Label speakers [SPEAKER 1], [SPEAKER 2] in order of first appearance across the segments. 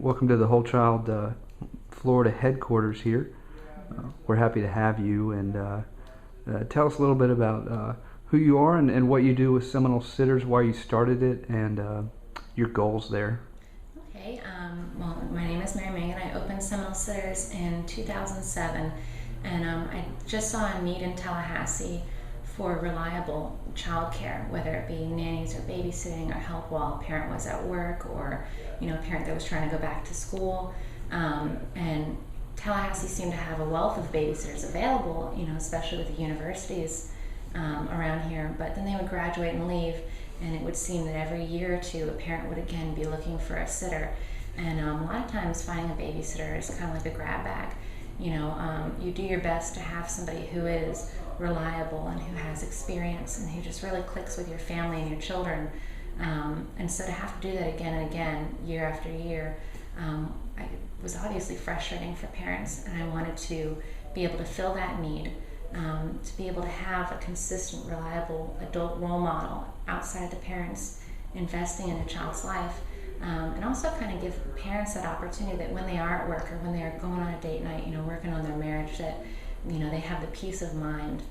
[SPEAKER 1] welcome to the Whole Child Florida headquarters here. We're happy to have you, and tell us a little bit about who you are and what you do with Seminole Sitters, why you started it, and your goals there.
[SPEAKER 2] Okay, well, my name is Mary Megan. I opened Seminole Sitters in 2007, and I just saw a need in Tallahassee for reliable childcare, whether it be nannies or babysitting or help while a parent was at work, or a parent that was trying to go back to school. And Tallahassee seemed to have a wealth of babysitters available, especially with the universities around here. But then they would graduate and leave, and it would seem that every year or two a parent would again be looking for a sitter. And a lot of times finding a babysitter is kind of like a grab bag. You do your best to have somebody who is reliable and who has experience and who just really clicks with your family and your children. And so to have to do that again and again, year after year, it was obviously frustrating for parents, and I wanted to be able to fill that need, to be able to have a consistent, reliable adult role model outside the parents investing in a child's life. And also kind of give parents that opportunity that when they are at work or when they're going on a date night, working on their marriage, that they have the peace of mind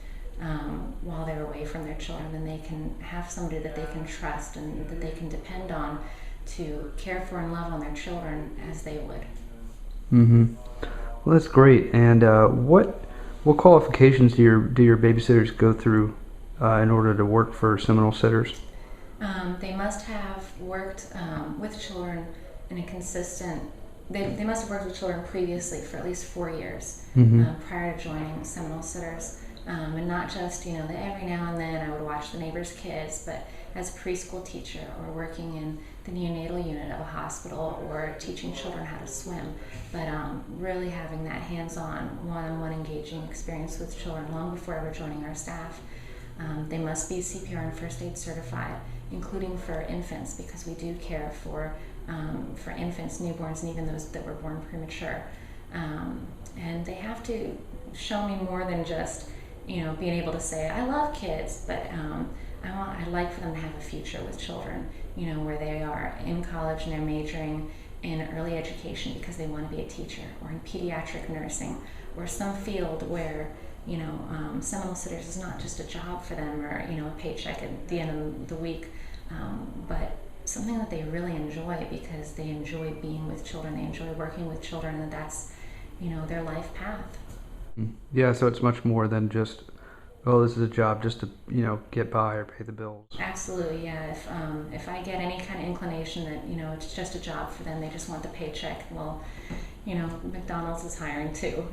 [SPEAKER 2] while they're away from their children, and they can have somebody that they can trust and that they can depend on to care for and love on their children as they would.
[SPEAKER 1] Mm-hmm. Well, that's great. And what qualifications do your babysitters go through in order to work for Seminole Sitters?
[SPEAKER 2] They must have worked with children in a consistent. They must have worked with children previously for at least 4 years prior to joining Seminole Sitters, and not just that every now and then I would watch the neighbors' kids, but as a preschool teacher or working in the neonatal unit of a hospital or teaching children how to swim, but really having that hands-on, one-on-one engaging experience with children long before ever joining our staff. They must be CPR and first aid certified, including for infants, because we do care for infants, newborns, and even those that were born premature. And they have to show me more than just being able to say I love kids, but I'd like for them to have a future with children, where they are in college and they're majoring in early education because they want to be a teacher, or in pediatric nursing, or some field where Seminole Sitters is not just a job for them, or a paycheck at the end of the week, but something that they really enjoy, because they enjoy being with children, they enjoy working with children, and that's their life path.
[SPEAKER 1] Yeah, so it's much more than just, oh, this is a job just to get by or pay the bills.
[SPEAKER 2] Absolutely, yeah. If I get any kind of inclination that it's just a job for them, they just want the paycheck, well, McDonald's is hiring too.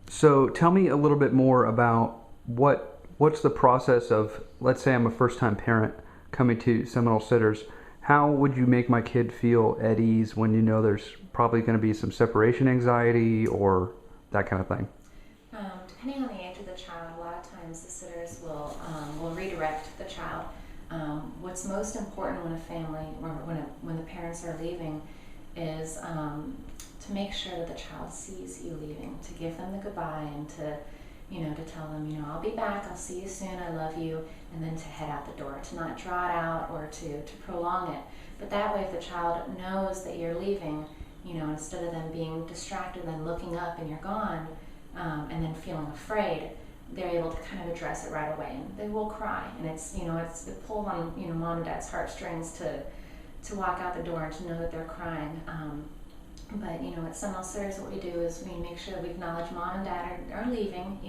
[SPEAKER 1] So tell me a little bit more about what's the process of, let's say I'm a first-time parent coming to Seminole Sitters. How would you make my kid feel at ease when there's probably going to be some separation anxiety or that kind of thing?
[SPEAKER 2] Depending on the age of the child, a lot of times the sitters will redirect the child. What's most important when a family, or when the parents are leaving, is to make sure that the child sees you leaving, to give them the goodbye, and to tell them, I'll be back, I'll see you soon, I love you, and then to head out the door, to not draw it out or to prolong it. But that way, if the child knows that you're leaving, instead of them being distracted and then looking up and you're gone, and then feeling afraid, they're able to kind of address it right away, and they will cry, and it pulls on mom and dad's heartstrings to walk out the door and to know that they're crying. But at Seminole Sitters, what we do is we make sure we acknowledge mom and dad are leaving.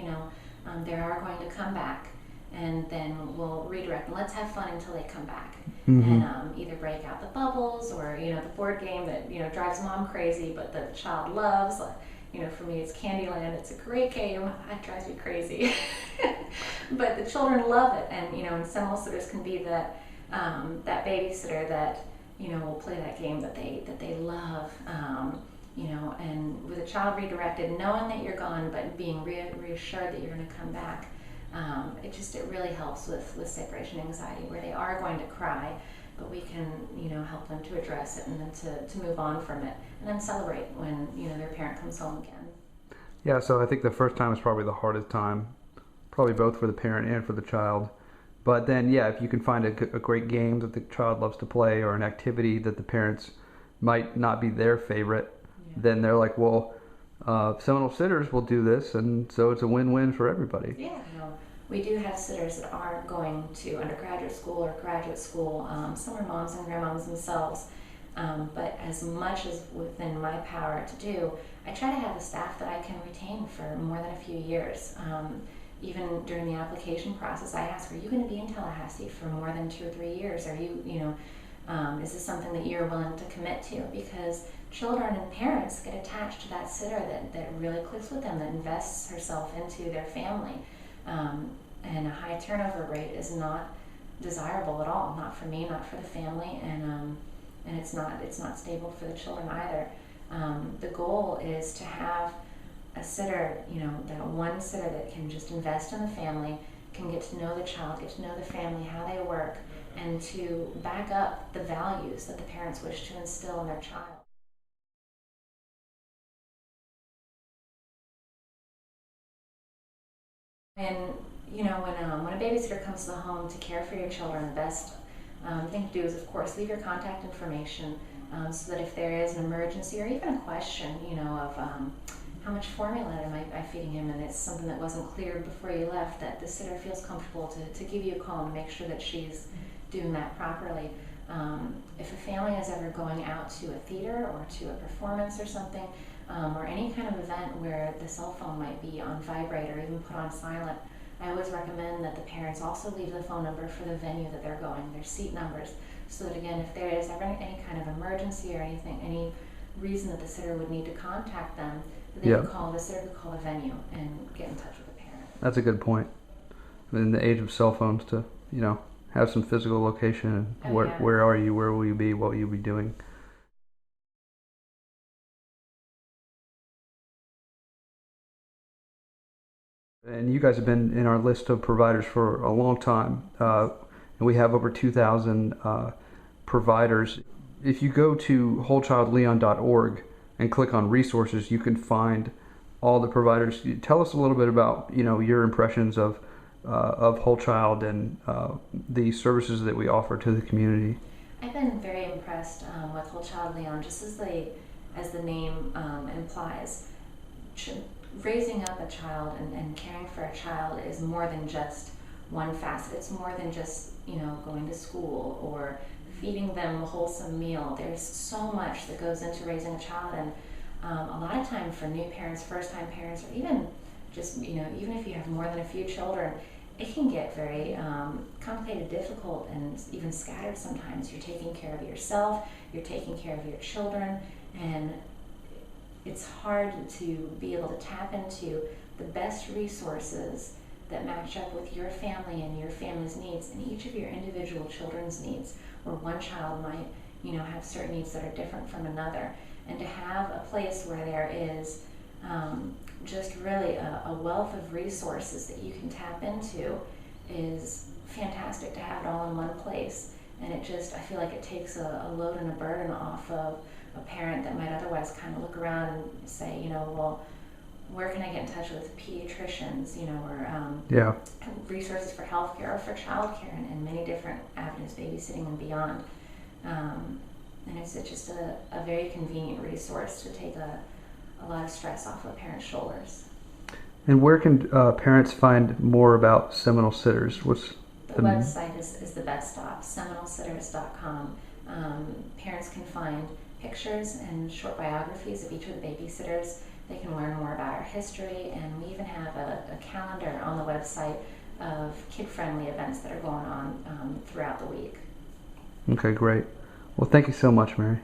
[SPEAKER 2] They are going to come back, and then we'll redirect and let's have fun until they come back.
[SPEAKER 1] Mm-hmm.
[SPEAKER 2] And either break out the bubbles, or the board game that drives mom crazy, but the child loves. For me, it's Candyland. It's a great game. It drives me crazy, but the children love it. And and Seminole Sitters can be that babysitter that will play that game that they love. And with a child redirected, knowing that you're gone, but being reassured that you're going to come back, it really helps with separation anxiety, where they are going to cry, but we can help them to address it and then to move on from it, and then celebrate when their parent comes home again.
[SPEAKER 1] Yeah, so I think the first time is probably the hardest time, probably both for the parent and for the child. But then, yeah, if you can find a great game that the child loves to play or an activity that the parents might not be their favorite, then they're like, well, Seminole Sitters will do this, and so it's a win-win for everybody.
[SPEAKER 2] Yeah, we do have sitters that are going to undergraduate school or graduate school. Some are moms and grandmoms themselves. But as much as within my power to do, I try to have a staff that I can retain for more than a few years. Even during the application process, I ask, are you going to be in Tallahassee for more than 2 or 3 years? Are is this something that you're willing to commit to? Because children and parents get attached to that sitter that really clicks with them, that invests herself into their family. And a high turnover rate is not desirable at all, not for me, not for the family, and it's not stable for the children either. The goal is to have a sitter, that one sitter that can just invest in the family, can get to know the child, get to know the family, how they work, and to back up the values that the parents wish to instill in their child. And when a babysitter comes to the home to care for your children, the best thing to do is, of course, leave your contact information so that if there is an emergency or even a question, of how much formula am I feeding him, and it's something that wasn't clear before you left, that the sitter feels comfortable to give you a call and make sure that she's doing that properly. If a family is ever going out to a theater or to a performance or something, or any kind of event where the cell phone might be on vibrate or even put on silent, I always recommend that the parents also leave the phone number for the venue that they're going, their seat numbers, so that again, if there is ever any kind of emergency or anything, any reason that the sitter would need to contact them, they could call the sitter, could call the venue and get in touch with the parent.
[SPEAKER 1] That's a good point. In the age of cell phones, to have some physical location. Where are you? Where will you be? What will you be doing? And you guys have been in our list of providers for a long time. And we have over 2,000 providers. If you go to wholechildleon.org and click on resources, you can find all the providers. Tell us a little bit about your impressions of Whole Child and the services that we offer to the community.
[SPEAKER 2] I've been very impressed with Whole Child Leon, just as the name implies. Raising up a child and caring for a child is more than just one facet. It's more than just going to school or feeding them a wholesome meal. There's so much that goes into raising a child, and a lot of time for new parents, first-time parents, or even just even if you have more than a few children, it can get very complicated, difficult, and even scattered sometimes. You're taking care of yourself, you're taking care of your children, and it's hard to be able to tap into the best resources that match up with your family and your family's needs and each of your individual children's needs, where one child might have certain needs that are different from another. And to have a place where there is just really a wealth of resources that you can tap into is fantastic, to have it all in one place. And I feel like it takes a load and a burden off of a parent that might otherwise kind of look around and say, well, where can I get in touch with pediatricians, or resources for healthcare or for childcare, and many different avenues, babysitting and beyond. And it's just a very convenient resource to take a lot of stress off of a parent's shoulders. And
[SPEAKER 1] where can parents find more about Seminole Sitters?
[SPEAKER 2] The website is the best stop, SeminoleSitters.com. Parents can find pictures and short biographies of each of the babysitters. They can learn more about our history, and we even have a calendar on the website of kid-friendly events that are going on throughout the week.
[SPEAKER 1] Okay, great. Well, thank you so much, Mary.